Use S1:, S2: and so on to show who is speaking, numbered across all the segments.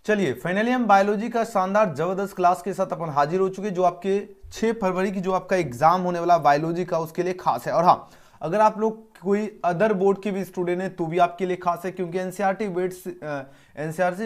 S1: चलिए फाइनली हम बायोलॉजी का शानदार जबरदस्त क्लास के साथ अपन हाजिर हो चुके जो आपके 6 फरवरी की जो आपका एग्जाम होने वाला बायोलॉजी का उसके लिए खास है। और हाँ, अगर आप लोग कोई अदर बोर्ड के भी स्टूडेंट हैं तो भी आपके लिए खास है, क्योंकि एनसीईआरटी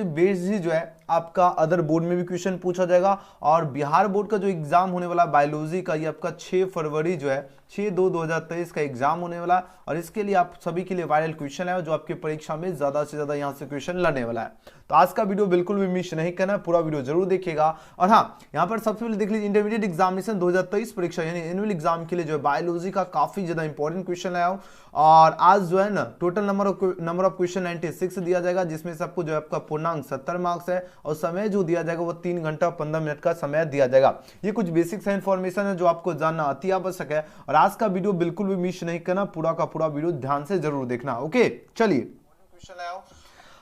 S1: बेस्ड ही जो है आपका अदर बोर्ड में भी क्वेश्चन पूछा जाएगा। और बिहार बोर्ड का जो एग्जाम होने वाला बायोलॉजी का, ये आपका 6 फरवरी जो है 6/2/2023 का एग्जाम होने वाला है। और इसके लिए आप सभी के लिए वायरल क्वेश्चन है जो आपकी परीक्षा में ज्यादा से ज्यादा यहाँ से क्वेश्चन लड़ने वाला है। तो आज का वीडियो बिल्कुल भी मिस नहीं करना है, पूरा वीडियो जरूर देखिएगा। और हाँ, यहाँ पर सबसे पहले देख लीजिए इंटरमीडिएट एग्जामिनेशन 2023 परीक्षा यानी एनुअल एग्जाम के लिए जो है बायोलॉजी का काफी ज्यादा इंपॉर्टेंट क्वेश्चन लाया हूं। और आज जो है ना टोटल नंबर ऑफ क्वेश्चन 96 दिया जाएगा, जिसमें से आपको जो है आपका पूर्णांक 70 मार्क्स है और समय जो दिया जाएगा वो 3 घंटा 15 मिनट का समय दिया जाएगा। ये कुछ बेसिक इन्फॉर्मेशन है जो आपको जानना अति आवश्यक है, और आज का वीडियो बिल्कुल भी मिस नहीं करना, पूरा का पूरा वीडियो ध्यान से जरूर देखना। ओके, चलिए क्वेश्चन लाया हूं।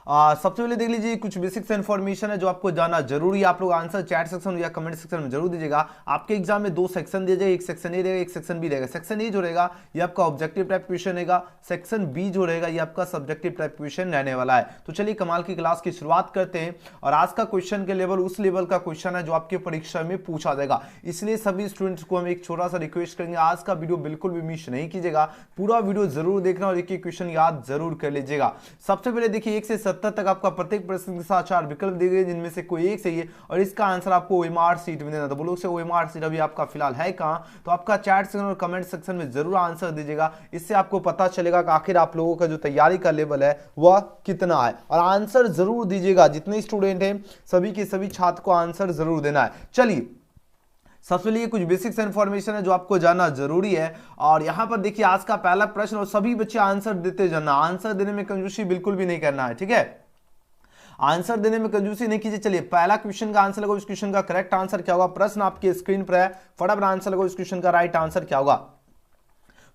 S1: सबसे पहले देख लीजिए कुछ बेसिक्स इन्फॉर्मेशन है जो आपको जानना जरूरी है। आप लोग आंसर चैट सेक्शन या कमेंट सेक्शन में जरूर दीजिएगा। आपके एग्जाम में 2 सेक्शन दिए जाएगा, एक सेक्शन ए रहेगा, एक सेक्शन बी रहेगा। सेक्शन ए जो रहेगा ये आपका ऑब्जेक्टिव टाइप क्वेश्चन रहेगा, सेक्शन बी जो रहेगा ये आपका सब्जेक्टिव टाइप क्वेश्चन रहने वाला है। तो चलिए कमाल की क्लास की शुरुआत करते हैं। और आज का क्वेश्चन के लेवल उस लेवल का क्वेश्चन है जो आपके परीक्षा में पूछा जाएगा, इसलिए सभी स्टूडेंट्स को हम एक छोटा सा रिक्वेस्ट करेंगे, आज का वीडियो बिल्कुल भी मिस नहीं कीजिएगा, पूरा वीडियो जरूर देखना और एक एक क्वेश्चन याद जरूर कर लीजिएगा। सबसे पहले देखिए 1 से 70 तक आपका प्रत्येक प्रश्न के साथ 4 विकल्प दिए गए, जिनमें से कोई एक सही है और इसका आंसर आपको ओएमआर सीट में देना। तो बोलो से ओएमआर सीट अभी आपका फिलहाल है कहां, तो आपका चैट सेक्शन और कमेंट सेक्शन में जरूर आंसर दीजिएगा। इससे आपको पता चलेगा कि आखिर आप लोगों का जो तैयारी का लेवल है वह कितना है। और आंसर जरूर दीजिएगा, जितने स्टूडेंट हैं सभी के सभी छात्र को आंसर जरूर देना है। चलिए सबसे लिए कुछ बेसिक्स इन्फॉर्मेशन है जो आपको जानना जरूरी है। और यहां पर देखिए आज का पहला प्रश्न, और सभी बच्चे आंसर देते जाना, आंसर देने में कंजूसी बिल्कुल भी नहीं करना है, ठीक है, आंसर देने में कंजूसी नहीं कीजिए। चलिए पहला क्वेश्चन का आंसर लगाओ, इस क्वेश्चन का करेक्ट आंसर क्या होगा, प्रश्न आपके स्क्रीन पर है, फटाफट आंसर लगाओ, इस क्वेश्चन का राइट आंसर क्या होगा।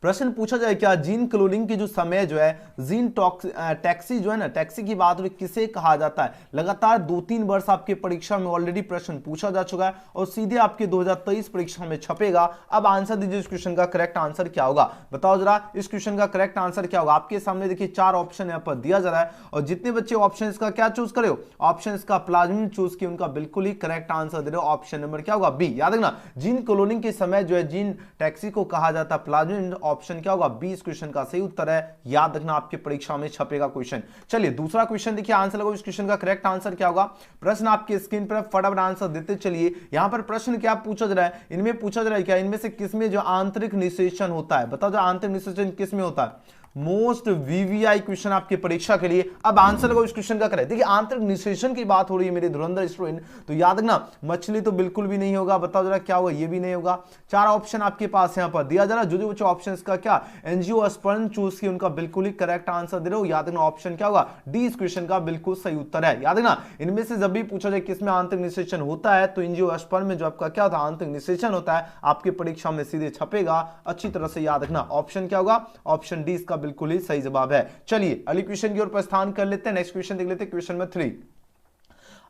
S1: प्रश्न पूछा जाए क्या, जीन क्लोनिंग की जो समय जो है जीन टैक्सी जो है ना, टैक्सी की बात हो रही, किसे कहा जाता है। लगातार 2-3 वर्ष आपके परीक्षा में ऑलरेडी प्रश्न पूछा जा चुका है और सीधे आपके 2023 परीक्षा में छपेगा। अब आंसर दीजिए इस क्वेश्चन का करेक्ट आंसर क्या होगा, बताओ जरा इस क्वेश्चन का करेक्ट आंसर क्या होगा। आपके सामने देखिए 4 ऑप्शन यहाँ पर दिया जा रहा है, और जितने बच्चे ऑप्शन इसका क्या चूज करे हो, ऑप्शन इसका प्लाज्मिन चूज किए, उनका बिल्कुल ही करेक्ट आंसर दे रहे हो, ऑप्शन नंबर क्या होगा बी। याद रखना जीन क्लोनिंग के समय जो है जीन टैक्सी को कहा जाता है प्लाज्मिन, ऑप्शन क्या होगा बी इस क्वेश्चन का सही उत्तर है। याद रखना आपके परीक्षा में छपेगा क्वेश्चन। चलिए दूसरा क्वेश्चन देखिए, आंसर लगाओ, इस क्वेश्चन का करेक्ट आंसर क्या होगा। प्रश्न आपके स्क्रीन पर, फटाफट आंसर देते चलिए। यहां पर प्रश्न क्या पूछा जा रहा है, इनमें पूछा जा रहा है क्या, इनमें से किसमें जो आंतरिक निषेचन होता है, बताओ जो आंतरिक निषेचन किसमें होता है। मोस्ट वीवीआई क्वेश्चन आपके परीक्षा के लिए। अब आंसर लगाओ इस क्वेश्चन का करें। देखिए आंतरिक निषेचन की बात हो रही है मेरे धुरंधर स्टूडेंट, तो याद रखना मछली तो बिल्कुल भी नहीं होगा, बताओ जरा क्या होगा, ये भी नहीं होगा। 4 ऑप्शन आपके पास यहां पर दिया जा रहा है, जो बच्चे ऑप्शन का क्या एंजियोस्पर्म चूज किए उनका बिल्कुल ही करेक्ट आंसर दे रहे हो। याद रखना ऑप्शन क्या होगा डी इस क्वेश्चन का बिल्कुल सही उत्तर है। याद रखना इनमें से जब भी पूछा जाए किसमें आंतरिक निषेचन होता है, तो एंजियोस्पर्म में जो आपका क्या होता है आंतरिक निषेचन होता है, आपके परीक्षा में सीधे छपेगा। अच्छी तरह से याद रखना ऑप्शन क्या होगा, ऑप्शन डी इसका बिल्कुल ही सही जवाब है। चलिए अगले क्वेश्चन की ओर प्रस्थान कर लेते हैं। नेक्स्ट क्वेश्चन देख लेते हैं, क्वेश्चन नंबर 3।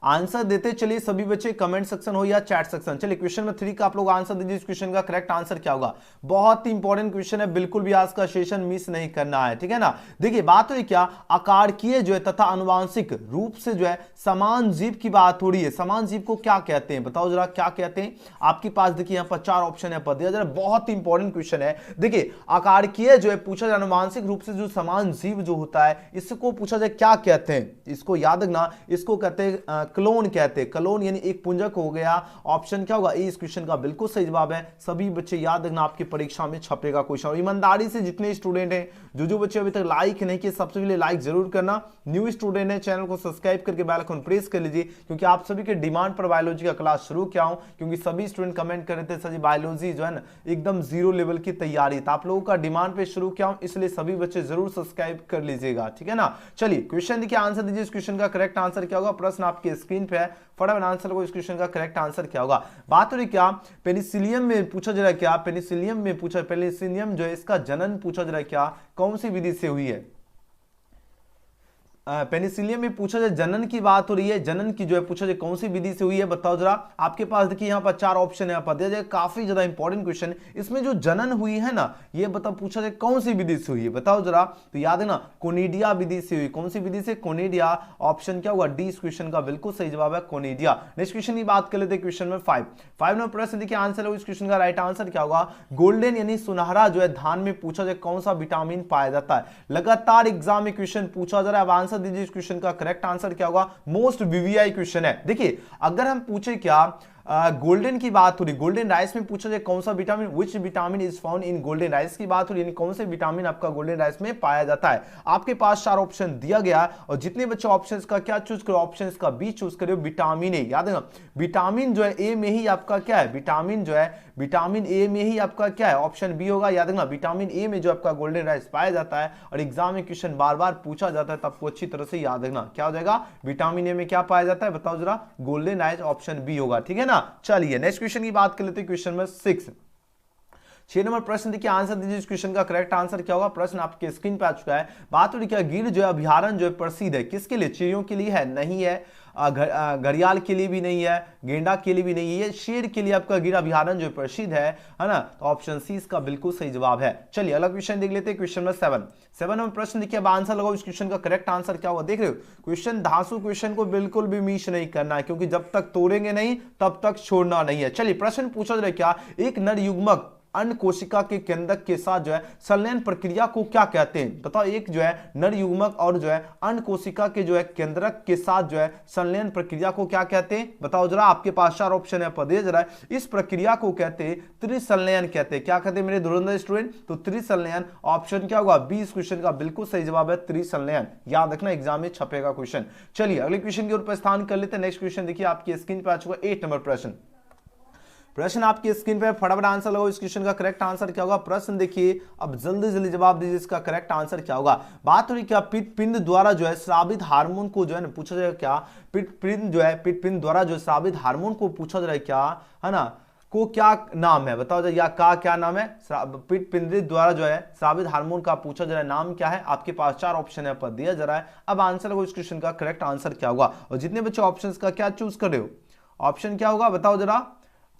S1: आंसर देते चलिए सभी बच्चे, कमेंट सेक्शन हो या चैट सेक्शन। चलिए क्वेश्चन नंबर 3 का आप लोग आंसर दीजिए, इस क्वेश्चन का करेक्ट आंसर क्या होगा। बहुत ही इंपॉर्टेंट क्वेश्चन है, बिल्कुल भी आज का सेशन मिस नहीं करना है, ठीक है ना। देखिए बात हुई क्या, आकारिकीय जो है तथा आनुवांशिक रूप से जो है समान जीव की बात हो रही है। समान जीव को क्या कहते हैं, बताओ जरा क्या कहते हैं। आपके पास देखिए यहाँ पर 4 ऑप्शन यहाँ पर दिया जा रहा है, बहुत ही इंपॉर्टेंट क्वेश्चन है। देखिए आकारिकीय जो है पूछा जाए आनुवांशिक रूप से जो समान जीव जो होता है, इसको पूछा जाए क्या कहते हैं, इसको याद रखना, इसको कहते हैं क्लोन कहते हैं। क्लोन यानी एक पुंजक हो गया। ऑप्शन क्या होगा ए इस क्वेश्चन का बिल्कुल सही जवाब है। सभी बच्चे याद रखना आपकी परीक्षा में छपेगा क्वेश्चन। और ईमानदारी से जितने स्टूडेंट हैं, जो बच्चे अभी तक लाइक नहीं किए, सबसे पहले लाइक जरूर करना। न्यू स्टूडेंट है चैनल को सब्सक्राइब करके बेल आइकन प्रेस कर लीजिए, क्योंकि आप सभी के डिमांड पर बायोलॉजी का क्लास शुरू किया हूं। क्योंकि सभी स्टूडेंट कमेंट कर रहे थे सर जी बायोलॉजी जो है ना एकदम 0 लेवल की तैयारी, तो आप लोगों का डिमांड पे शुरू किया हूं, इसलिए सभी बच्चे जरूर सब्सक्राइब कर लीजिएगा, ठीक है ना। चलिए क्वेश्चन देखिए, आंसर दीजिए इस क्वेश्चन का करेक्ट आंसर क्या होगा। प्रश्न आपके स्क्रीन पे है, फटाफट आंसर को, इस क्वेश्चन का करेक्ट आंसर क्या होगा। बात हो रही क्या, पेनिसिलियम में पूछा जा रहा है क्या, पेनिसिलियम में पूछा, पेनिसिलियम जो है इसका जनन पूछा जा रहा है क्या, कौन सी विधि से हुई है। पेनिसिलियम में पूछा जाए जनन की बात हो रही है, जनन की जो है पूछा जाए कौन सी विधि से हुई है, बताओ जरा। आपके पास देखिए यहाँ पर 4 ऑप्शन है, यहाँ पर दिया जाए, काफी ज्यादा इंपॉर्टेंट क्वेश्चन। इसमें जो जनन हुई है ना, ये बताओ पूछा जाए कौन सी विधि से हुई है, बताओ जरा। तो याद है ना, कोनिडिया विधि से हुई। कौन सी विधि से? कोनिडिया। ऑप्शन क्या हुआ? डी इस क्वेश्चन का बिल्कुल सही जवाब है, कोनिडिया। नेक्स्ट क्वेश्चन की बात कर लेते हैं, क्वेश्चन नंबर 5 नंबर प्रश्न देखिए, आंसर है इस क्वेश्चन का, राइट आंसर क्या होगा? गोल्डन यानी सुनहरा जो है धान में पूछा जाए कौन सा विटामिन पाया जाता है। लगातार एग्जाम में क्वेश्चन पूछा जा रहा है, अब आंसर दीजिए इस क्वेश्चन का। करेक्ट आंसर क्या होगा? मोस्ट वीवीआई क्वेश्चन है। देखिए अगर हम पूछे क्या गोल्डन की बात हो रही, गोल्डन राइस में पूछा जाए कौन सा vitamin, which vitamin is found in golden rice की बात हो रही, यानी कौन से विटामिन आपका गोल्डन राइस में पाया जाता है। आपके पास 4 ऑप्शन दिया गया और जितने बच्चे ऑप्शंस का क्या चूज करो, ऑप्शंस का बी चूज करो, विटामिन ए। याद है ना, विटामिन जो है ए में ही आपका क्या है, विटामिन जो है विटामिन ए में ही आपका क्या है, ऑप्शन बी होगा। याद रखना, विटामिन ए में जो आपका गोल्डन राइस पाया जाता है और एग्जाम में क्वेश्चन बार बार पूछा जाता है, तो आपको अच्छी तरह से याद रखना क्या हो जाएगा, विटामिन ए में क्या पाया जाता है, बताओ जरा, गोल्डन राइस, ऑप्शन बी होगा। ठीक है ना। चलिए नेक्स्ट क्वेश्चन की बात कर लेते हैं, क्वेश्चन नंबर 6 नंबर प्रश्न देखिए, आंसर दीजिए इस क्वेश्चन का। करेक्ट आंसर क्या होगा? प्रश्न आपके स्क्रीन पे आ चुका है। बात हो रही क्या, गिर जो है अभ्यारण्य जो है प्रसिद्ध है, किसके लिए? चिड़ियों के लिए है? नहीं है। घड़ियाल के लिए भी नहीं है, गेंडा के लिए भी नहीं है, शेर के लिए आपका गिर अभ्यारण्य जो प्रसिद्ध है ना। तो ऑप्शन सी इसका बिल्कुल सही जवाब है। चलिए अगला क्वेश्चन देख लेते हैं, क्वेश्चन नंबर 7 नंबर प्रश्न देखिए, अब आंसर लगाओ इस क्वेश्चन का। करेक्ट आंसर क्या होगा? देख रहे हो क्वेश्चन, धांसू क्वेश्चन को बिल्कुल भी मिस नहीं करना है, क्योंकि जब तक तोड़ेंगे नहीं तब तक छोड़ना नहीं है। चलिए प्रश्न पूछा जा रहा है क्या, एक नर युग्मक अन्य कोशिका के केंद्रक के साथ जो है संलयन प्रक्रिया को क्या कहते हैं? बताओ, एक जो है नर युग्मक और जो है अन्य कोशिका के जो है केंद्रक के साथ जो है संलयन प्रक्रिया को क्या कहते हैं? बताओ जरा। आपके पास 4 ऑप्शन है, पदे जरा। इस प्रक्रिया को कहते हैं त्रिसंलयन कहते हैं। क्या कहते हैं मेरे धुरंधर स्टूडेंट? तो त्रिसंलयन। ऑप्शन क्या होगा? बी इस क्वेश्चन का बिल्कुल सही जवाब है, त्रिसंलयन। याद रखना, एग्जाम में छपेगा क्वेश्चन। चलिए अगले क्वेश्चन की ओर प्रस्थान कर लेते हैं। नेक्स्ट क्वेश्चन देखिए, आपकी स्क्रीन पर आ चुका 8 नंबर प्रश्न आपकी स्क्रीन पे, फटाफट आंसर लगाओ इस क्वेश्चन का। करेक्ट आंसर क्या होगा? प्रश्न देखिए, अब जल्दी जल्दी जवाब दीजिए इसका। करेक्ट आंसर क्या होगा? बात हो रही क्या, पिंड द्वारा जो है स्रावित हार्मोन को जो है ना पूछा जाएगा क्या, पिंड जो है पिंड द्वारा जो स्रावित हार्मोन को पूछा जा रहा है क्या, है ना, को क्या नाम है? बताओ या का क्या नाम है? पिंड द्वारा जो है स्रावित हार्मोन का पूछा जा रहा है, नाम क्या है? आपके पास 4 ऑप्शन है, पर दिया जा रहा है। अब आंसर लगाओ इस क्वेश्चन का। करेक्ट आंसर क्या होगा? और जितने बच्चे ऑप्शन का क्या चूज कर रहे हो, ऑप्शन क्या होगा बताओ जरा।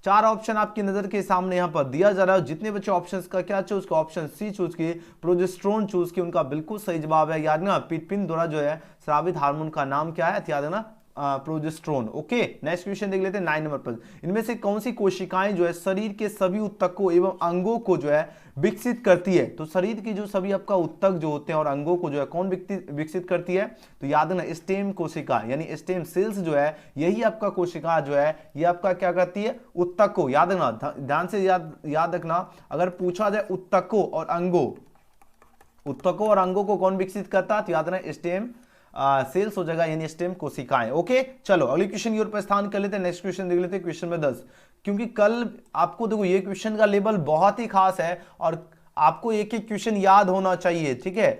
S1: 4 ऑप्शन आपकी नजर के सामने यहां पर दिया जा रहा है। जितने बच्चे ऑप्शंस का क्या चूज किया, ऑप्शन सी चूज किए, प्रोजेस्टेरोन चूज किए, उनका बिल्कुल सही जवाब है। याद ना, पिंड द्वारा जो है स्रावित हार्मोन का नाम क्या है? याद है ना, प्रोजेस्टेरोन। ओके नेक्स्ट क्वेश्चन देख लेते हैं 9 नंबर पर। इनमें से कौन सी कोशिकाएं जो है शरीर के सभी ऊतकों एवं अंगों को जो है विकसित करती है? तो शरीर की जो सभी आपका ऊतक जो होते हैं और अंगों को जो है कौन विकसित करती है? तो याद ना, स्टेम कोशिका यानी स्टेम सेल्स जो है, यही आपका कोशिका जो है ये आपका क्या करती है? ऊतक को। याद रखना, ध्यान से याद रखना, अगर पूछा जाए ऊतकों और अंगों को कौन विकसित करता है, तो याद रखना स्टेम सेल्स हो जाएगा, यानी स्टेम कोशिकाएं। ओके चलो अगले क्वेश्चन की ओर प्रस्थान कर लेते हैं। नेक्स्ट क्वेश्चन देख लेते हैं, क्वेश्चन में 10। क्योंकि कल आपको देखो ये क्वेश्चन का लेवल बहुत ही खास है और आपको एक एक क्वेश्चन याद होना चाहिए, ठीक है।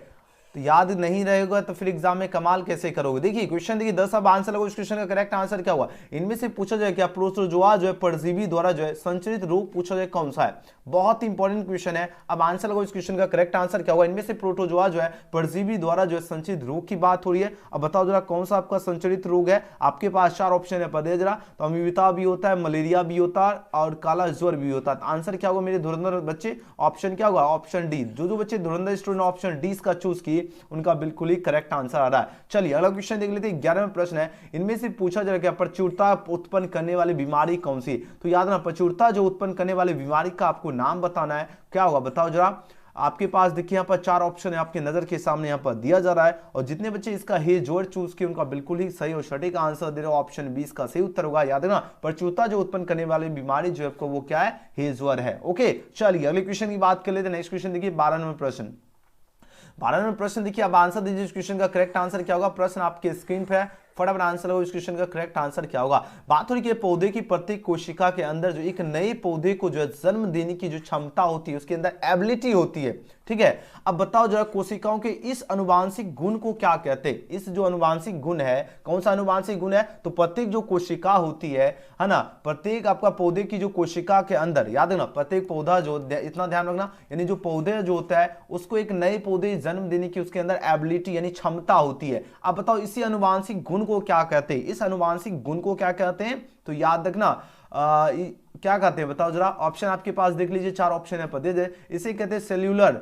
S1: तो याद नहीं रहेगा तो फिर एग्जाम में कमाल कैसे करोगे? देखिए क्वेश्चन देखिए 10, अब आंसर लगो। इस क्वेश्चन का करेक्ट आंसर क्या हुआ? इनमें से पूछा जाए क्या प्रोटोजोआ जो है परजीवी द्वारा जो है संचरित रोग पूछा जाए कौन सा है? बहुत इंपॉर्टेंट क्वेश्चन है। अब आंसर लगो इस क्वेश्चन का। करेक्ट आंसर क्या हुआ? इनमें से प्रोटोजोआ जो है परजीवी द्वारा जो है संचरित रोग की बात हो रही है। अब बताओ जरा कौन सा आपका संचरित रोग है? आपके पास 4 ऑप्शन है, पढ़े जरा। तो अमीबिता भी होता है, मलेरिया भी होता है और काला ज्वर भी होता है। आंसर क्या होगा मेरे धुरंधर बच्चे? ऑप्शन क्या होगा? Option D. जो बच्चे धुरंधर स्टूडेंट ऑप्शन डी का चूज किए उनका बिल्कुल ही करेक्ट आंसर आ रहा है। चलिए अगला क्वेश्चन देख लेते हैं। 11वां प्रश्न है, इनमें से पूछा जा रहा है प्रचुरता उत्पन्न करने वाली बीमारी कौन सी? तो याद रखना, प्रचुरता जो उत्पन्न करने वाली बीमारी का आपको नाम बताना है। क्या होगा बताओ जरा। आपके पास देखिए यहाँ पर 4 ऑप्शन है, आपकी नजर के सामने यहाँ पर दिया जा रहा है और जितने बच्चे इसका हेजोर चूज किए उनका बिल्कुल ही सही और सटीक आंसर दे रहे हो। ऑप्शन 20 का सही उत्तर होगा। याद है ना, प्रचुरता जो उत्पन्न करने वाली बीमारी जो है आपको वो क्या है? हेजोर है। ओके चलिए अगले क्वेश्चन की बात कर लेते हैं। नेक्स्ट क्वेश्चन देखिए 12 नंबर प्रश्न देखिए। अब आंसर दीजिए इस क्वेश्चन का। करेक्ट आंसर क्या होगा? प्रश्न आपके स्क्रीन पे है, फटाफट आंसर लगाओ इस क्वेश्चन का करेक्ट आंसर क्या होगा। बात हो रही है पौधे की प्रत्येक कोशिका के अंदर जो एक नए पौधे को जो है जन्म देने की जो क्षमता होती है, उसके अंदर एबिलिटी होती है, ठीक है। अब बताओ जरा कोशिकाओं के इस अनुवांशिक गुण को क्या कहते हैं। इस जो अनुवांशिक गुण है, कौन सा अनुवांशिक गुण है, तो प्रत्येक जो कोशिका होती है ना, प्रत्येक आपका पौधे की जो कोशिका के अंदर, याद रखना प्रत्येक पौधा जो, इतना ध्यान रखना, यानी जो पौधे जो होता है उसको एक नए पौधे जन्म देने की उसके अंदर एबिलिटी यानी क्षमता होती है। अब बताओ इसी अनुवांशिक गुण को क्या कहते हैं, इस अनुवांशिक गुण को क्या कहते हैं, तो याद रखना क्या कहते हैं बताओ जरा। ऑप्शन आपके पास देख लीजिए, 4 ऑप्शन है पता है। इसे कहते हैं सेल्यूलर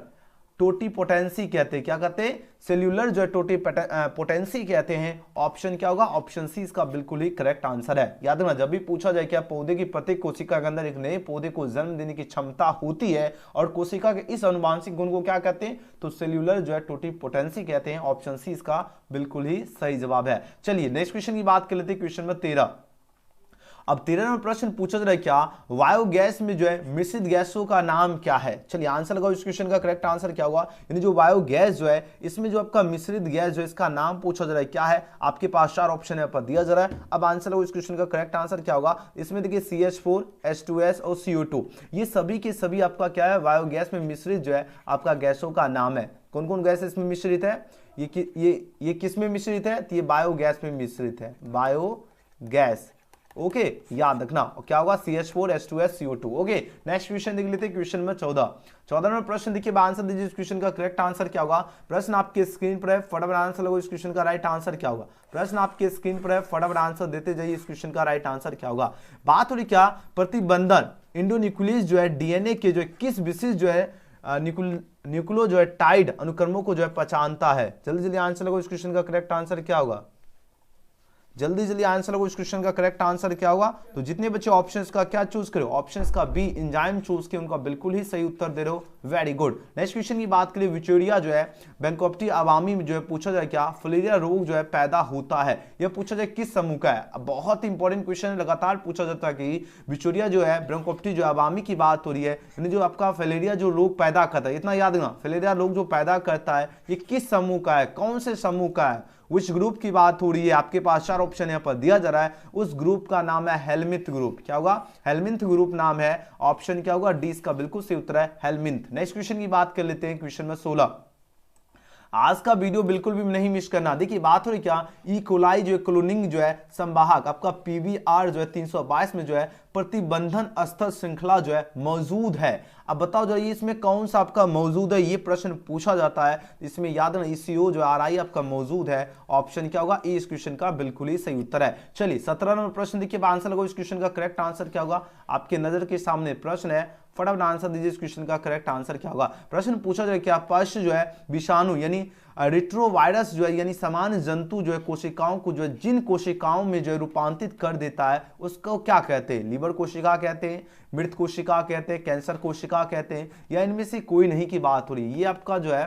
S1: टोटीपोटेंसी कहते हैं। क्या कहते हैं, सेल्यूलर जो है टोटीपोटेंसी कहते हैं। ऑप्शन क्या होगा, ऑप्शन सी इसका बिल्कुल ही करेक्ट आंसर है। याद रखना जब भी पूछा जाए क्या पौधे की प्रत्येक कोशिका के अंदर एक नए पौधे को जन्म देने की क्षमता होती है और कोशिका के इस अनुवांशिक गुण को क्या कहते हैं, तो सेल्यूलर जो है टोटीपोटेंसी कहते हैं। ऑप्शन सी इसका बिल्कुल ही सही जवाब है। चलिए नेक्स्ट क्वेश्चन की बात कर लेते हैं, क्वेश्चन नंबर 13। अब 13 नंबर प्रश्न पूछा जा रहा है क्या बायोगैस में जो है मिश्रित गैसों का नाम क्या है। चलिए आंसर लगाओ इस क्वेश्चन का करेक्ट आंसर क्या होगा। यानी जो बायोगैस जो है इसमें जो आपका मिश्रित गैस जो है इसका नाम पूछा जा रहा है क्या है। आपके पास 4 ऑप्शन है पर दिया जा रहा है। अब आंसर लगाओ इस क्वेश्चन का करेक्ट आंसर क्या होगा। इसमें देखिए CH4, H2S और CO2 ये सभी के सभी आपका क्या है बायोगैस में मिश्रित जो है आपका गैसों का नाम है। कौन कौन गैस इसमें मिश्रित है, ये किस में मिश्रित है, तो ये बायोगैस में मिश्रित है, बायोगैस। ओके याद रखना और क्या होगा CH4, H2S, CO2। Okay next question देख लेते हैं, क्वेश्चन नंबर 14 नंबर प्रश्न देखिए आंसर दीजिए इस क्वेश्चन का करेक्ट आंसर क्या होगा। प्रश्न आपके स्क्रीन पर है, फटाफट आंसर लगो इस क्वेश्चन का राइट आंसर क्या होगा। प्रश्न आपके स्क्रीन पर है, फटाफट आंसर देते जाइए इस क्वेश्चन का राइट आंसर क्या होगा। बात हो रही क्या प्रतिबंधन इंडोन्यूक्लियस जो है डीएनए के जो किस विशेष जो है न्यूक्लियो जो है टाइड अनुक्रमों को जो है पहचानता है। जल्दी जल्दी आंसर लगो इस क्वेश्चन का करेक्ट आंसर क्या होगा। जल्दी जल्दी आंसर लगो इस क्वेश्चन का करेक्ट आंसर क्या होगा। तो जितने बच्चे ऑप्शंस का क्या चूज करो, ऑप्शंस का बी एंजाइम चूज के उनका बिल्कुल ही सही उत्तर दे रहे हो, वेरी गुड। नेक्स्ट क्वेश्चन की बात करें विचोरिया जो है बैंकोप्टी अवामी में जो है पूछा जाए क्या फिलेरिया रोग जो है पैदा होता है। यह पूछा जाए किस समूह का है। अब बहुत इंपॉर्टेंट क्वेश्चन है, लगातार पूछा जाता है कि विचोरिया जो है ब्रोंकोप्टी जो अवामी की बात हो रही है, यानी जो आपका फिलेरिया जो रोग पैदा करता है, इतना याद रखना फिलेरिया रोग जो पैदा करता है ये किस समूह का है, कौन से समूह का है, विच ग्रुप की बात हो रही है। आपके पास 4 ऑप्शन यहाँ पर दिया जा रहा है, उस ग्रुप का नाम है हेलमिंथ ग्रुप। क्या होगा, हेलमिंथ ग्रुप नाम है। ऑप्शन क्या होगा, डी इसका बिल्कुल सही उत्तर है हेलमिंथ। नेक्स्ट क्वेश्चन की बात कर लेते हैं, क्वेश्चन नंबर 16। आज का वीडियो बिल्कुल भी नहीं मिस करना। देखिए बात हो रही क्या ई कोलाई जो है क्लोनिंग जो है संवाहक आपका PVR जो है 322 में जो है प्रतिबंधन स्तर श्रृंखला जो है मौजूद है। अब बताओ जो इसमें कौन सा आपका मौजूद है, ये प्रश्न पूछा जाता है। इसमें याद रखना ECO जो RI आपका मौजूद है। ऑप्शन क्या होगा, ए इस क्वेश्चन का बिल्कुल ही सही उत्तर है। चलिए 17 नंबर प्रश्न देखिए आंसर लगाओ इस क्वेश्चन का करेक्ट आंसर क्या होगा। आपके नजर के सामने प्रश्न है, फटाफट आंसर दीजिए इस क्वेश्चन का करेक्ट आंसर क्या होगा। प्रश्न पूछा जाए क्या पश्च जो है विषाणु यानी रिट्रोवायरस जो है यानी समान जंतु जो है कोशिकाओं को जो है जिन कोशिकाओं में जो है रूपांतरित कर देता है उसको क्या कहते हैं। लिवर कोशिका कहते हैं, मृत कोशिका कहते हैं, कैंसर कोशिका कहते हैं, या इनमें से कोई नहीं की बात हो रही है। ये आपका जो है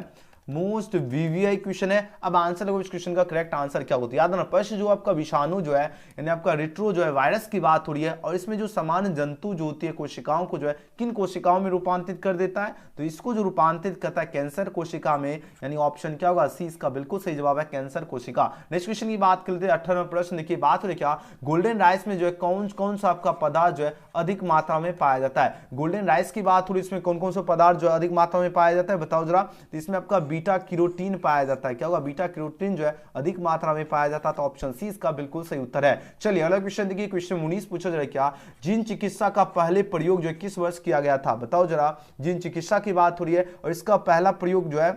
S1: मोस्ट VVI क्वेश्चन है। अब आंसर लगो इस क्वेश्चन का करेक्ट आंसर क्या होता है। याद रखना पश्च जो आपका विषाणु जो है यानी आपका रिट्रो जो है वायरस की बात हो रही है, और इसमें जो समान जंतु जो होती है कोशिकाओं को जो है किन कोशिकाओं में रूपांतरित कर देता है, तो इसको जो रूपांतरित करता है कैंसर कोशिका में, यानी ऑप्शन क्या होगा, सी इसका बिल्कुल सही जवाब है कैंसर कोशिका। नेक्स्ट क्वेश्चन की बात करते हैं 18वां प्रश्न देखिए बात हो रही क्या गोल्डन राइस में जो है कौन सा आपका पदार्थ जो है अधिक मात्रा में पाया जाता है। गोल्डन राइस की बात हो रही है, इसमें कौन कौन सा पदार्थ जो है अधिक मात्रा में पाया जाता है बताओ जरा। तो इसमें आपका बीटा कैरोटीन पाया जाता है। क्या होगा, बीटा कैरोटीन जो है अधिक मात्रा में पाया जाता है, तो ऑप्शन सी इसका बिल्कुल सही उत्तर है। चलिए अगला क्वेश्चन देखिए, क्वेश्चन 19 पूछा जा रहा है क्या जीन चिकित्सा का पहले प्रयोग जो है किस वर्ष किया गया था बताओ जरा। जीन चिकित्सा की बात हो रही है और इसका पहला प्रयोग जो है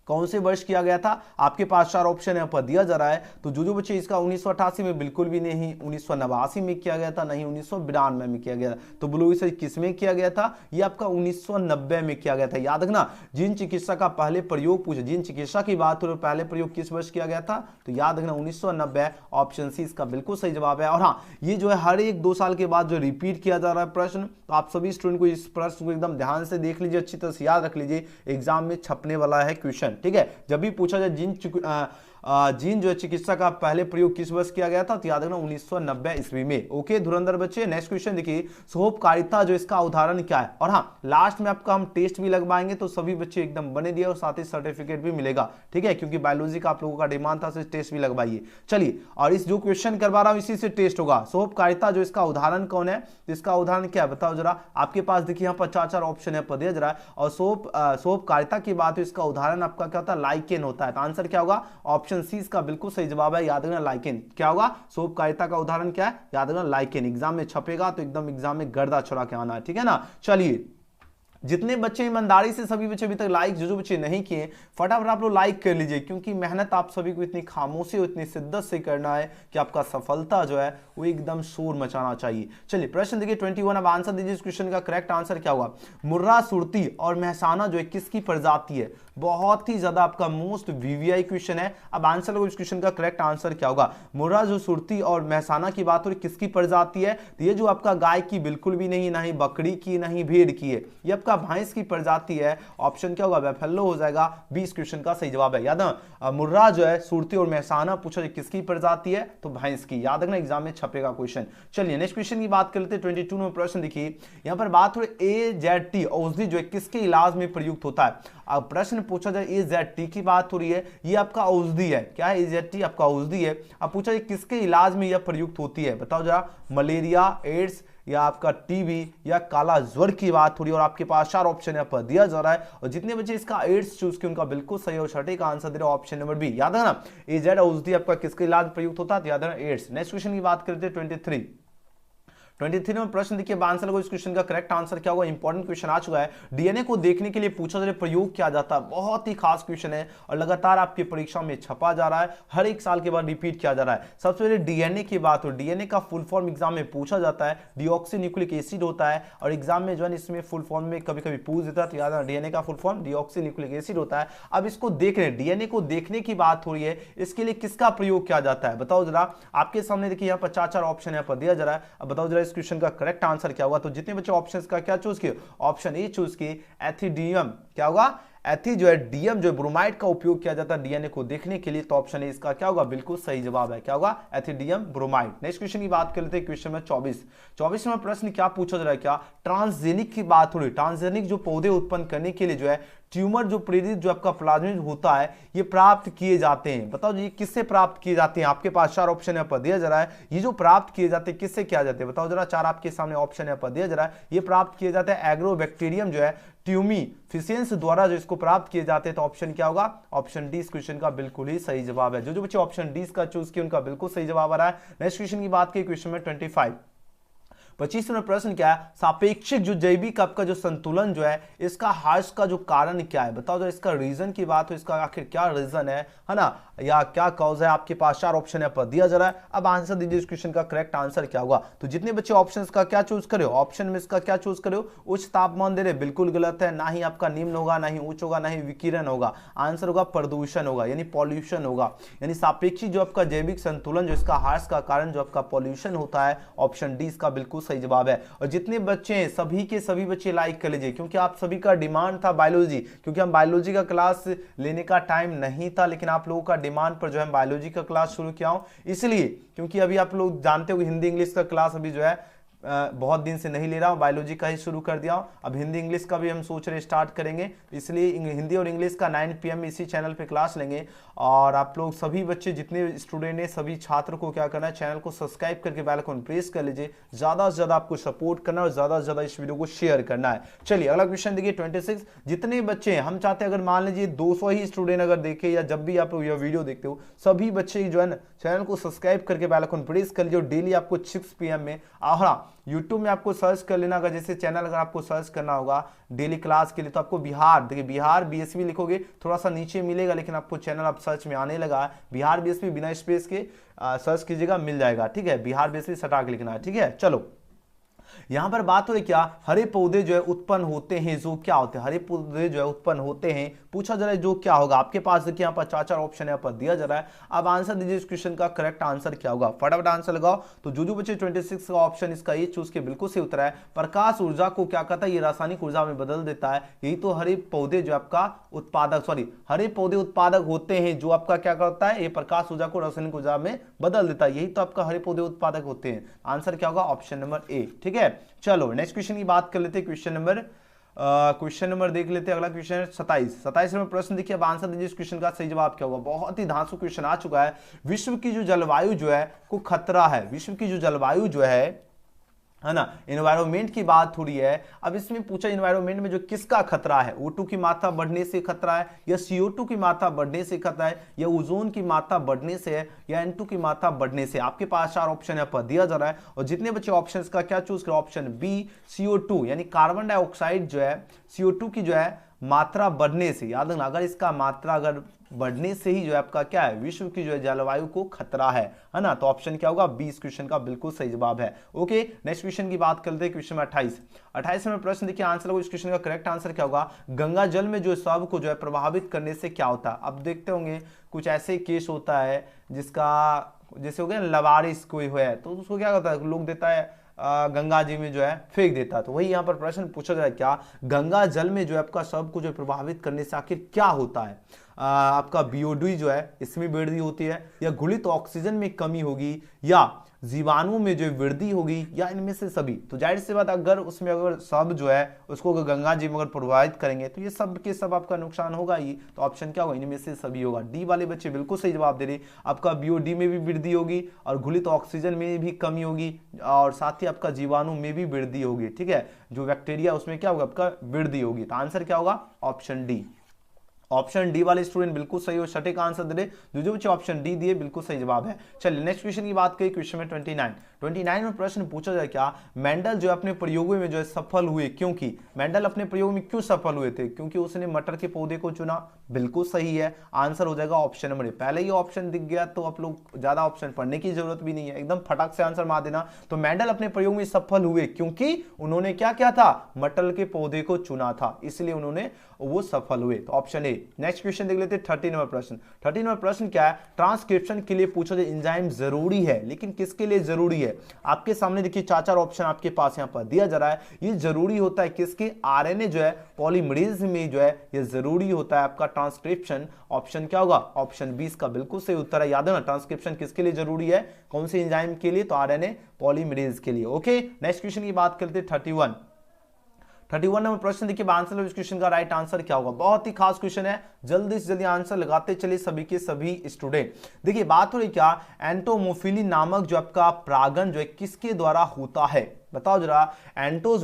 S1: कौन से वर्ष किया गया था। आपके पास 4 ऑप्शन यहाँ पर दिया जा रहा है। तो जो बच्चे इसका 1988 में बिल्कुल भी नहीं, 1989 में किया गया था, नहीं 1992 में किया गया था। तो बोलो इसे किस में किया गया था, ये आपका 1990 में किया गया था। याद रखना जीन चिकित्सा का पहले प्रयोग पूछे, जीन चिकित्सा की बात हो पहले प्रयोग किस वर्ष किया गया था, तो याद रखना 1990, ऑप्शन सी इसका बिल्कुल सही जवाब है। और हाँ ये जो है हर 1-2 साल के बाद जो रिपीट किया जा रहा है प्रश्न, तो आप सभी स्टूडेंट को इस प्रश्न को एकदम ध्यान से देख लीजिए, अच्छी तरह से याद रख लीजिए, एग्जाम में छपने वाला है क्वेश्चन, ठीक है। जब भी पूछा जाए जीन जो है चिकित्सा का पहले प्रयोग किस वर्ष किया गया था, तो याद रखना 1990 ईस्वी में। ओके धुरंधर बच्चे, नेक्स्ट क्वेश्चन देखिए, सोपकारिता जो इसका उदाहरण क्या है। और हाँ, लास्ट में आपका हम टेस्ट भी लगवाएंगे, तो सभी बच्चे एकदम बने दिए और साथ ही सर्टिफिकेट भी मिलेगा, ठीक है, क्योंकि बायोलॉजी का आप लोगों का डिमांड था, टेस्ट भी लगवाइए। चलिए, और इस जो क्वेश्चन करवा रहा हूं इसी से टेस्ट होगा। सोपकारिता जो इसका उदाहरण कौन है, इसका उदाहरण क्या है बताओ जरा। आपके पास देखिए यहाँ पर चार ऑप्शन है, दिया जरा। और सोपकारिता की बात है, इसका उदाहरण आपका क्या होता है, लाइकेन होता है। तो आंसर क्या होगा, ऑप्शन सी इसका बिल्कुल सही जवाब है, याद रखना लाइकेन। क्या होगा, सोपकारिता का उदाहरण क्या है, याद रखना लाइकेन। एग्जाम में छपेगा तो एकदम एग्जाम में गर्दा छुड़ा के आना है, ठीक है ना। चलिए, जितने बच्चे ईमानदारी से, सभी बच्चे अभी तक लाइक जो बच्चे नहीं किए, फटाफट आप लोग लाइक कर लीजिए, क्योंकि मेहनत आप सभी को इतनी खामोशी और इतनी शिद्दत से करना है कि आपका सफलता जो है वो एकदम शोर मचाना चाहिए। चलिए प्रश्न देखिए 21, अब आंसर दीजिए इस क्वेश्चन का। करेक्ट आंसर क्या होगा, मुर्रा, सुरती और महसाना जो है किसकी प्रजाति है। बहुत ही ज्यादा आपका मोस्ट वीवीआई क्वेश्चन है। अब आंसर लो इस क्वेश्चन का, करेक्ट आंसर क्या होगा, मुर्रा जो सुरती और महसाना की बात हो रही किसकी प्रजाति है, तो ये जो आपका गाय की बिल्कुल भी नहीं, ना ही बकरी की, ना ही भेड़ की है, ये आपका भैंस की प्रजाति है। ऑप्शन क्या होगा, बैफेलो हो जाएगा। 20 क्वेश्चन का सही जवाब है। याद है, मुर्रा जो है, सुरती और महसाना पूछा किसकी प्रजाति है, तो भैंस की। याद रखना एग्जाम में छपेगा क्वेश्चन। चलिए नेक्स्ट क्वेश्चन की बात कर लेते हैं। 22 में प्रश्न देखिए, यहां पर बात हो रही AZT औषधि जो है किसके इलाज में प्रयुक्त होता है। अब प्रश्न पूछा जाए AZT की बात हो रही है, ये आपका औषधि है। क्या है, AZT आपका औषधि है। अब पूछा जाए किसके इलाज में यह प्रयुक्त होती है, बताओ जरा। मलेरिया, एड्स या आपका टीबी या काला ज्वर की बात हो रही है। और आपके पास 4 ऑप्शन यहाँ पर दिया जा रहा है, और जितने बच्चे इसका एड्स चूज किए उनका बिल्कुल सही और सटीक आंसर दे रहे हो ऑप्शन नंबर बी। याद है ना, AZ औषधि आपका किसके इलाज में प्रयुक्त होता है, याद है ना, एड्स। नेक्स्ट क्वेश्चन की बात करते हैं 23 में प्रश्न देखिए, आंसर को इस क्वेश्चन का करेक्ट आंसर क्या होगा। इंपॉर्टेंट क्वेश्चन आ चुका है। डीएनए को देखने के लिए पूछा जा रहा है प्रयोग किया जाता है, बहुत ही खास क्वेश्चन है और लगातार आपकी परीक्षा में छपा जा रहा है, हर एक साल के बाद रिपीट किया जा रहा है। सबसे पहले डीएनए की बात हो, डीएनए का फुल फॉर्म एग्जाम में पूछा जाता है, डीऑक्सी न्यूक्लिक एसिड होता है। और एग्जाम में जो है इसमें फुल फॉर्म में कभी कभी पूछ देता है, तो याद है डीएनए का full form deoxy nucleic acid होता है। अब इसको देख रहे हैं, डीएनए को देखने की बात हो रही है, इसके लिए किसका प्रयोग किया जाता है, बताओ जरा। आपके सामने देखिए यहाँ पर 4 ऑप्शन यहाँ पर दिया जा रहा है। अब बताओ जरा इस क्वेश्चन का करेक्ट आंसर क्या होगा। तो जितने बच्चे ऑप्शंस का क्या चूज किए, ऑप्शन ए चूज किए, एथिडियम। क्या होगा, एथी जो है डीएम जो ब्रोमाइड का उपयोग किया जाता है डीएनए को देखने के लिए, तो ऑप्शन ए इसका क्या होगा, बिल्कुल सही जवाब है। क्या होगा, एथिडियम ब्रोमाइड। नेक्स्ट क्वेश्चन की बात कर लेते हैं, क्वेश्चन में 24 में प्रश्न क्या पूछा जा रहा है, क्या ट्रांसजेनिक की बात हो रही है। ट्रांसजेनिक जो पौधे उत्पन्न करने के लिए जो है ट्यूमर जो प्रेरित जो आपका प्लाज्मिड होता है, ये प्राप्त किए जाते हैं। बताओ जी किससे प्राप्त किए जाते हैं। आपके पास 4 ऑप्शन यहाँ पर दिया जा रहा है, ये जो प्राप्त किए जाते हैं किससे किया जाते हैं, बताओ जरा। 4 आपके सामने ऑप्शन यहाँ पर दिया जा रहा है, ये प्राप्त किए जाते हैं एग्रोबैक्टीरियम जो है ट्यूमी फिशियंस द्वारा जो इसको प्राप्त किए जाते हैं। तो ऑप्शन क्या होगा, ऑप्शन डी इस क्वेश्चन का बिल्कुल ही सही जवाब है। जो बच्चे ऑप्शन डी का चूज किए उनका बिल्कुल सही जवाब आ रहा है। नेक्स्ट क्वेश्चन की बात की, क्वेश्चन में 25 में प्रश्न क्या है, सापेक्षिक जो जैविक आपका जो संतुलन जो है इसका ह्रास का जो कारण क्या है, बताओ जो इसका रीजन की बात हो, इसका आखिर क्या रीजन है ना, या क्या कॉज है। आपके पास 4 ऑप्शन यहाँ पर दिया जा रहा है। अब आंसर दीजिए इस क्वेश्चन का करेक्ट आंसर क्या होगा। तो जितने बच्चे ऑप्शन का क्या चूज करे, ऑप्शन में इसका क्या चूज करे, उच्च तापमान दे रहे, बिल्कुल गलत है। ना ही आपका निम्न होगा, ना ही उच्च होगा, ना ही विकिरण होगा। आंसर होगा प्रदूषण होगा, यानी पॉल्यूशन होगा। यानी सापेक्षिक जो आपका जैविक संतुलन जो इसका ह्रास का कारण जो आपका पॉल्यूशन होता है, ऑप्शन डी इसका बिल्कुल सही जवाब है। और जितने बच्चे हैं सभी के सभी बच्चे लाइक कर लीजिए, क्योंकि आप सभी का डिमांड था बायोलॉजी, क्योंकि हम बायोलॉजी का क्लास लेने का टाइम नहीं था, लेकिन आप लोगों का डिमांड पर जो है बायोलॉजी का क्लास शुरू किया हूं। इसलिए क्योंकि अभी आप लोग जानते हो हिंदी इंग्लिश का क्लास अभी जो है बहुत दिन से नहीं ले रहा हूं, बायोलॉजी का ही शुरू कर दिया हूं। अब हिंदी इंग्लिश का भी हम सोच रहे स्टार्ट करेंगे, इसलिए हिंदी और इंग्लिश का 9 PM इसी चैनल पे क्लास लेंगे। और आप लोग सभी बच्चे जितने स्टूडेंट हैं सभी छात्र को क्या करना है, चैनल को सब्सक्राइब करके बेल आइकन प्रेस कर लीजिए। ज्यादा से ज्यादा आपको सपोर्ट करना है और ज्यादा से ज्यादा इस वीडियो को शेयर करना है। चलिए अगला क्वेश्चन देखिए 26। जितने बच्चे हैं हम चाहते हैं, अगर मान लीजिए 200 ही स्टूडेंट अगर देखे या जब भी आप यह वीडियो देखते हो, सभी बच्चे जो है ना चैनल को सब्सक्राइब करके बेल आइकन प्रेस कर लीजिए। डेली आपको 6 PM में यूट्यूब में आपको सर्च कर लेना, अगर जैसे चैनल अगर आपको सर्च करना होगा डेली क्लास के लिए, तो आपको बिहार, देखिए बिहार BSV लिखोगे थोड़ा सा नीचे मिलेगा, लेकिन आपको चैनल आप सर्च में आने लगा बिहार BSV बिना स्पेस के सर्च कीजिएगा, मिल जाएगा। ठीक है, बिहार BSV सटा के लिखना है। ठीक है, चलो यहां पर बात हो रही क्या, हरे पौधे जो है उत्पन्न होते हैं जो क्या होते हैं, हरे पौधे जो है उत्पन्न होते हैं, पूछा जा रहा है जो क्या होगा। आपके पास देखिए यहाँ पर चार ऑप्शन यहाँ पर दिया जा रहा है। अब आंसर दीजिए इस क्वेश्चन का करेक्ट आंसर क्या होगा, फटाफट आंसर लगाओ। तो जो बच्चे 26 का ऑप्शन इसका ये चूज के बिल्कुल सही उत्तर है। प्रकाश ऊर्जा को क्या कहता है, ये रासायनिक ऊर्जा में बदल देता है। यही तो हरे पौधे जो आपका उत्पादक हरे पौधे उत्पादक होते हैं, जो आपका क्या करता है, ये प्रकाश ऊर्जा को रासायनिक ऊर्जा में बदल देता है। यही तो आपका हरे पौधे उत्पादक होते हैं। आंसर क्या होगा, ऑप्शन नंबर ए। ठीक है, चलो नेक्स्ट क्वेश्चन की बात कर लेते हैं। क्वेश्चन नंबर देख लेते हैं। अगला क्वेश्चन है 27 नंबर प्रश्न देखिए। अब आंसर दीजिए इस क्वेश्चन का सही जवाब क्या होगा। बहुत ही धांसू क्वेश्चन आ चुका है। विश्व की जो जलवायु जो है को खतरा है, विश्व की जो जलवायु जो है ना, एनवायरमेंट की बात हो रही है। अब इसमें पूछा एनवायरमेंट में जो किसका खतरा है, O2 की मात्रा बढ़ने से खतरा है, या CO2 की मात्रा बढ़ने से खतरा है, या ओजोन की मात्रा बढ़ने से है, या N2 की मात्रा बढ़ने से। आपके पास 4 ऑप्शन यहाँ पर दिया जा रहा है और जितने बच्चे ऑप्शंस का क्या चूज करो, ऑप्शन बी CO2 यानी कार्बन डाइऑक्साइड जो है CO2 की जो है मात्रा बढ़ने से। याद रखना, अगर इसका मात्रा अगर बढ़ने से ही जो है आपका क्या है, विश्व की जो है जलवायु को खतरा है ना। तो ऑप्शन क्या होगा, 20 क्वेश्चन का बिल्कुल सही जवाब है। ओके, नेक्स्ट क्वेश्चन की बात करते हैं। क्वेश्चन 28 में प्रश्न देखिए, आंसर लगो। इस क्वेश्चन का करेक्ट आंसर क्या होगा, गंगा जल में जो सब को जो है प्रभावित करने से क्या होता है। अब देखते होंगे कुछ ऐसे केस होता है जिसका जैसे हो गया लवारिस कोई है तो उसको क्या करता है, लोग देता है गंगा जी में जो है फेंक देता है। तो वही यहाँ पर प्रश्न पूछा जाए, क्या गंगा जल में जो है आपका सब को जो प्रभावित करने से आखिर क्या होता है। आपका BOD जो है इसमें वृद्धि होती है, या घुलित ऑक्सीजन में कमी होगी, या जीवाणुओं में जो वृद्धि होगी, या इनमें से सभी। तो जाहिर सी बात, अगर उसमें अगर सब जो है उसको गंगा जी में अगर प्रभावित करेंगे तो ये सब के सब आपका नुकसान होगा ही। तो ऑप्शन क्या होगा, इनमें से सभी होगा। डी वाले बच्चे बिल्कुल सही जवाब दे रहे। आपका BOD में भी वृद्धि होगी, और घुलित ऑक्सीजन में भी कमी होगी, और साथ ही आपका जीवाणु में भी वृद्धि होगी। ठीक है, जो बैक्टीरिया उसमें क्या होगा, आपका वृद्धि होगी। तो आंसर क्या होगा, ऑप्शन डी। ऑप्शन डी वाले स्टूडेंट बिल्कुल सही हो, सटीक आंसर दे रहे। जो बच्चे ऑप्शन डी दिए बिल्कुल सही जवाब है। चलिए नेक्स्ट क्वेश्चन की बात करें। क्वेश्चन में 29 में प्रश्न पूछा जाए, क्या मेंडल जो अपने प्रयोगों में जो है सफल हुए, क्योंकि मेंडल अपने प्रयोग में क्यों सफल हुए थे, क्योंकि उसने मटर के पौधे को चुना। बिल्कुल सही है, आंसर हो जाएगा ऑप्शन नंबर ए। पहले ही ऑप्शन दिख गया तो आप लोग ज्यादा ऑप्शन पढ़ने की जरूरत भी नहीं है, एकदम फटाक से आंसर मार देना। तो मेंडल अपने प्रयोग में सफल हुए क्योंकि उन्होंने क्या किया था, मटर के पौधे को चुना था, इसलिए उन्होंने वो सफल हुए। तो ऑप्शन ए। नेक्स्ट क्वेश्चन देख लेते हैं 30 नंबर प्रश्न। 30 नंबर प्रश्न क्या है, ट्रांसक्रिप्शन के लिए पूछा जाए एंजाइम जरूरी है, लेकिन किसके लिए जरूरी है। आपके सामने देखिए 4 ऑप्शन आपके पास यहां पर दिया जा रहा है। ये जरूरी होता है किसके, RNA जो है पॉलीमरेज में जो है ये जरूरी होता है आपका ट्रांसक्रिप्शन। ऑप्शन क्या होगा, ऑप्शन 20 का बिल्कुल सही उत्तर है। याद है ना, ट्रांसक्रिप्शन किसके लिए जरूरी है, कौन से एंजाइम के लिए, तो RNA पॉलीमरेज के लिए। ओके, नेक्स्ट क्वेश्चन की बात करते हैं 31 नंबर प्रश्न देखिए। आंसर इस क्वेश्चन का राइट आंसर क्या होगा। बहुत ही खास क्वेश्चन है, जल्दी से जल्दी आंसर लगाते चलिए सभी के सभी स्टूडेंट। देखिए बात हो रही क्या, एंटोमोफिली नामक जो आपका परागण जो है किसके द्वारा होता है, बताओ जरा। एंट्रो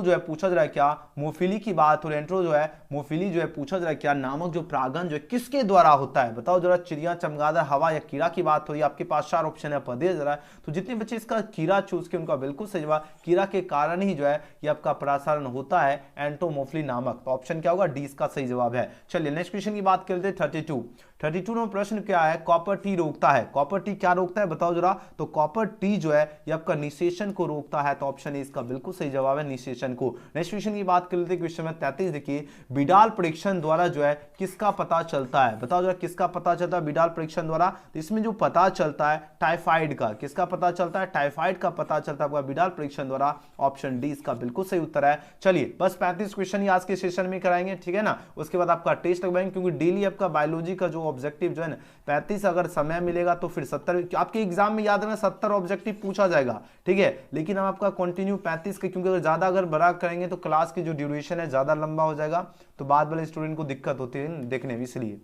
S1: जो है पूछा जा रहा है क्या, मोफिली की बात हो रही है। एंट्रो जो है मोफिली जो है पूछा जा रहा है क्या, नामक जो परागण जो है किसके द्वारा होता है, बताओ जरा। चिड़िया, चमगादड़, हवा या कीड़ा की बात हो रही है। आपके पास 4 ऑप्शन है पर दिया जा रहा है। तो जितने बच्चे इसका कीड़ा चूज के उनका बिल्कुल सही जवाब, कीड़ा के कारण ही जो है ये आपका प्रसारण होता है एंटोमोफिली नामक। तो ऑप्शन क्या होगा, डी इसका सही जवाब है। चलिए नेक्स्ट क्वेश्चन की बात करते हैं 32 में प्रश्न क्या है, कॉपर टी रोकता है। कॉपर टी क्या रोकता है, बताओ जरा। तो कॉपर टी जो है ये आपका निषेचन को रोकता है। तो ऑप्शन ए इसका बिल्कुल सही जवाब है, निषेचन को। नेक्स्ट क्वेश्चन की बात कर लेते हैं। क्वेश्चन में 33 देखिए, बिडाल परीक्षण द्वारा जो है किसका पता चलता है, बताओ जरा किसका पता चलता है बिडाल परीक्षण द्वारा। तो इसमें जो पता चलता है टाइफाइड का, किसका पता चलता है, टाइफाइड का पता चलता है बिडाल परीक्षण द्वारा। ऑप्शन डी इसका बिल्कुल सही उत्तर है। चलिए बस 35 क्वेश्चन ही आज के सेशन में कराएंगे, ठीक है ना। उसके बाद आपका टेस्ट लगवाएंगे, क्योंकि डेली आपका बायोलॉजी का जो ऑब्जेक्टिव जो है ना 35, अगर समय मिलेगा तो फिर 70 आपके एग्जाम में याद रखना 70 ऑब्जेक्टिव पूछा जाएगा, ठीक है। लेकिन हम आपका कंटिन्यू 35 के, क्योंकि अगर ज्यादा अगर बड़ा करेंगे तो क्लास की जो ड्यूरेशन है ज्यादा लंबा हो जाएगा, तो बाद वाले स्टूडेंट को दिक्कत होती है देखने में, इसलिए।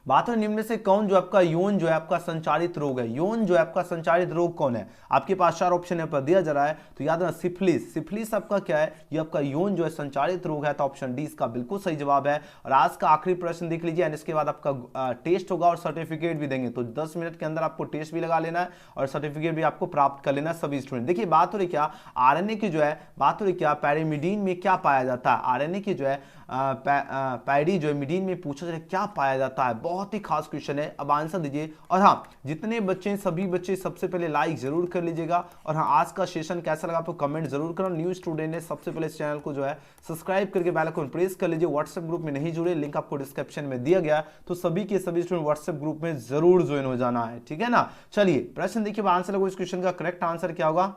S1: बात है निम्न में से कौन जो आपका यौन जो है आपका संचारित रोग है, यौन जो है आपका संचारित रोग कौन है। आपके पास 4 ऑप्शन है पर दिया जा रहा है। तो याद रखना सिफिलिस, सिफिलिस आपका क्या है, ये आपका यौन जो है संचारित रोग है। तो ऑप्शन डी इसका बिल्कुल सही जवाब है। और आज का आखिरी प्रश्न देख लीजिए, इसके बाद आपका टेस्ट होगा और सर्टिफिकेट भी देंगे। तो 10 मिनट के अंदर आपको टेस्ट भी लगा लेना है और सर्टिफिकेट भी आपको प्राप्त कर लेना सभी स्टूडेंट। देखिए बात हो रही क्या, RNA की जो है बात हो रही क्या, पैरामिडीन में क्या पाया जाता है। RNA की जो है पैडी जो है मिडीन में पूछा जाए क्या पाया जाता है, बहुत ही खास क्वेश्चन है, अब आंसर दीजिए। और हाँ, जितने बच्चे सभी बच्चे सबसे पहले लाइक जरूर कर लीजिएगा। और हाँ, आज का सेशन कैसा लगा आपको कमेंट जरूर करना। न्यू स्टूडेंट है, सबसे पहले इस चैनल को जो है सब्सक्राइब करके बेल आइकन प्रेस कर लीजिए। व्हाट्सएप ग्रुप में नहीं जुड़े, लिंक आपको डिस्क्रिप्शन में दिया गया, तो सभी के सभी स्टूडेंट व्हाट्सएप ग्रुप में जरूर ज्वाइन हो जाना है, ठीक है ना। चलिए प्रश्न देखिए, आंसर लगो इस क्वेश्चन का करेक्ट आंसर क्या होगा।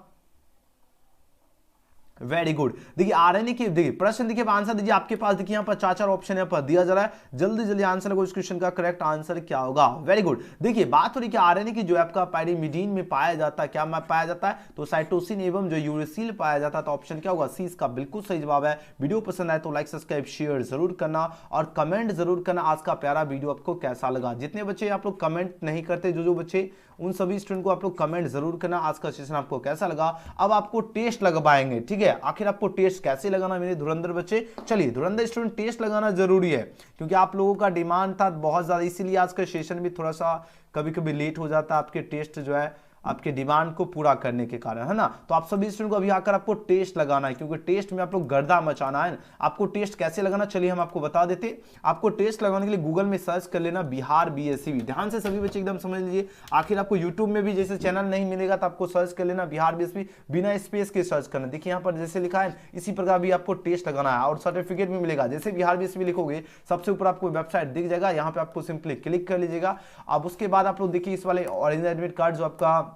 S1: Very good. देखिए आरएनए की, देखिए प्रश्न देखिए, आंसर दीजिए। आपके पास देखिए यहाँ पर चार ऑप्शन यहाँ पर दिया जा रहा है, जल्दी जल्दी आंसर लगो इस क्वेश्चन का करेक्ट आंसर क्या होगा। Very good. देखिए बात हो रही है आरएनए की जो आपका पायरिमिडीन में पाया जाता है, क्या पाया जाता है, तो साइटोसिन एवं जो यूरेसिल पाया जाता है, तो ऑप्शन क्या होगा, सी इसका बिल्कुल सही जवाब है। वीडियो पसंद आए तो लाइक सब्सक्राइब शेयर जरूर करना और कमेंट जरूर करना आज का प्यारा वीडियो आपको कैसा लगा। जितने बच्चे आप लोग कमेंट नहीं करते, जो बच्चे, उन सभी स्टूडेंट को आप लोग कमेंट जरूर करना आज का सेशन आपको कैसा लगा। अब आपको टेस्ट लगवाएंगे, ठीक है। आखिर आपको टेस्ट कैसे लगाना मेरे धुरंधर बच्चे, चलिए धुरंधर स्टूडेंट टेस्ट लगाना जरूरी है, क्योंकि आप लोगों का डिमांड था बहुत ज्यादा, इसीलिए आज का सेशन भी थोड़ा सा कभी कभी लेट हो जाता है, आपके टेस्ट जो है आपके डिमांड को पूरा करने के कारण, है ना। तो आप सभी स्टूडेंट को अभी आकर आपको टेस्ट लगाना है, क्योंकि टेस्ट में आप लोग गर्दा मचाना है। आपको टेस्ट कैसे लगाना, चलिए हम आपको बता देते। आपको टेस्ट लगाने के लिए गूगल में सर्च कर लेना बिहार बीएससी। ध्यान से सभी बच्चे एकदम समझ लीजिए। आखिर आपको यूट्यूब में भी जैसे चैनल नहीं मिलेगा, तो आपको सर्च कर लेना बिहार बीएससी, बिना स्पेस के सर्च करना। देखिए यहाँ पर जैसे लिखा है, इसी प्रकार भी आपको टेस्ट लगाना है और सर्टिफिकेट भी मिलेगा। जैसे बिहार बीएससी लिखोगे, सबसे ऊपर आपको वेबसाइट दिख जाएगा, यहाँ पे आपको सिंपली क्लिक कर लीजिएगा। अब उसके बाद आप लोग देखिए, इस वाले ओरिजिनल एडमिट कार्ड जो आपका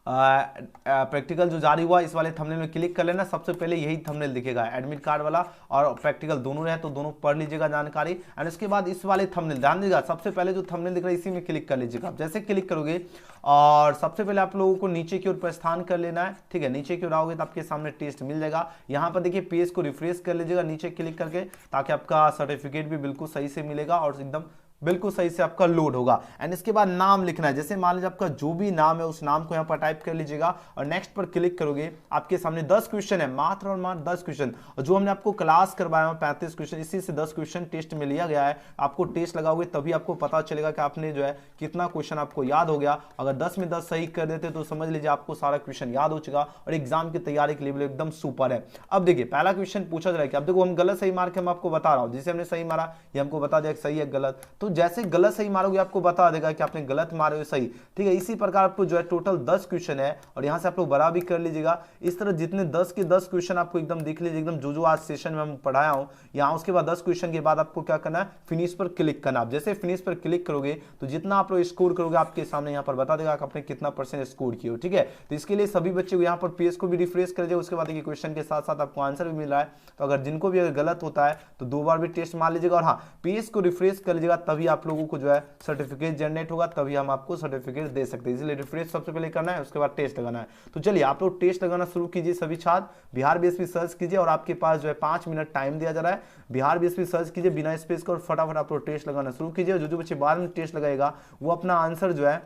S1: प्रैक्टिकल जो जारी हुआ, इस वाले थंबनेल में क्लिक कर लेना। सबसे पहले यही थंबनेल दिखेगा, एडमिट कार्ड वाला और प्रैक्टिकल दोनों है, तो दोनों पढ़ लीजिएगा जानकारी। एंड उसके बाद इस वाले थंबनेल, ध्यान दीजिएगा, सबसे पहले जो थंबनेल दिख रहा है इसी में क्लिक कर लीजिएगा। जैसे क्लिक करोगे और सबसे पहले आप लोगों को नीचे की ओर प्रस्थान कर लेना है, ठीक है। नीचे की ओर आओगे तो आपके सामने टेस्ट मिल जाएगा। यहाँ पर देखिए पेज को रिफ्रेश कर लीजिएगा नीचे क्लिक करके, ताकि आपका सर्टिफिकेट भी बिल्कुल सही से मिलेगा और एकदम बिल्कुल सही से आपका लोड होगा। एंड इसके बाद नाम लिखना है, जैसे मान लीजिए आपका जो भी नाम है उस नाम को यहाँ पर टाइप कर लीजिएगा और नेक्स्ट पर क्लिक करोगे। आपके सामने 10 क्वेश्चन है, मात्र और मात्र 10 क्वेश्चन, और जो हमने आपको क्लास करवाया 35 क्वेश्चन, इसी से 10 क्वेश्चन टेस्ट में लिया गया है। आपको टेस्ट लगाओगे तभी आपको पता चलेगा कि आपने जो है कितना क्वेश्चन आपको याद हो गया। अगर 10 में 10 सही कर देते तो समझ लीजिए आपको सारा क्वेश्चन याद हो चुका और एग्जाम की तैयारी के लेवल एकदम सुपर है। अब देखिए पहला क्वेश्चन पूछा जा रहा है कि अब देखो हम गलत सही मार के हम आपको बता रहा हूँ, जिसे हमने सही मारा ये हमको बता दिया सही है गलत, तो जैसे गलत सही मारोगे आपको बता देगा कि आपने गलत मारे हो सही, ठीक है। इसी प्रकार आपको जो है टोटल 10 क्वेश्चन है और यहां से आप लोग बड़ा भी कर लीजिएगा। इस तरह जितने 10 के 10 क्वेश्चन आपको एकदम दिख लीजिए, एकदम जो आज सेशन में हम पढ़ाया हूं यहां। उसके बाद 10 क्वेश्चन के बाद आपको क्या करना है, फिनिश पर क्लिक करना। आप जैसे फिनिश पर क्लिक करोगे तो जितना आप लोग स्कोर करोगे आपके सामने यहाँ पर बता देगा कि आपने कितना % स्कोर किया हो, ठीक है। तो इसके लिए सभी बच्चे को यहाँ पर पेज को भी रिफ्रेश कर दीजिए। उसके बाद देखिए क्वेश्चन के साथ साथ आपको आंसर भी मिल रहा है, तो अगर जिनको भी अगर गलत होता है तो 2 बार भी टेस्ट मार लीजिएगा और हाँ पेज को रिफ्रेश कर लीजिएगा, तभी आप लोगों को जो है सर्टिफिकेट जनरेट होगा, तभी हम आपको सर्टिफिकेट दे सकते हैं। इसलिए रिफ्रेश सबसे पहले करना है, उसके बाद टेस्ट लगाना है। तो चलिए आप लोग टेस्ट लगाना शुरू कीजिए सभी छात्र। बिहार बीएसपी सर्च कीजिए और आपके पास जो है 5 मिनट टाइम दिया जा रहा है। बिहार बीएसपी सर्च कीजिए बिना स्पेस का और फटाफट आप लोग टेस्ट लगाना शुरू कीजिए। जो बच्चे 12 मिनट टेस्ट लगाएगा वो अपना आंसर जो है,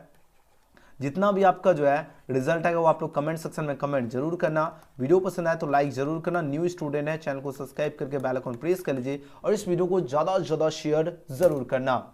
S1: जितना भी आपका जो है रिजल्ट आएगा वो आप लोग कमेंट सेक्शन में कमेंट जरूर करना। वीडियो पसंद आए तो लाइक जरूर करना। न्यू स्टूडेंट है, चैनल को सब्सक्राइब करके बेल आइकन प्रेस कर लीजिए और इस वीडियो को ज्यादा से ज्यादा शेयर जरूर करना।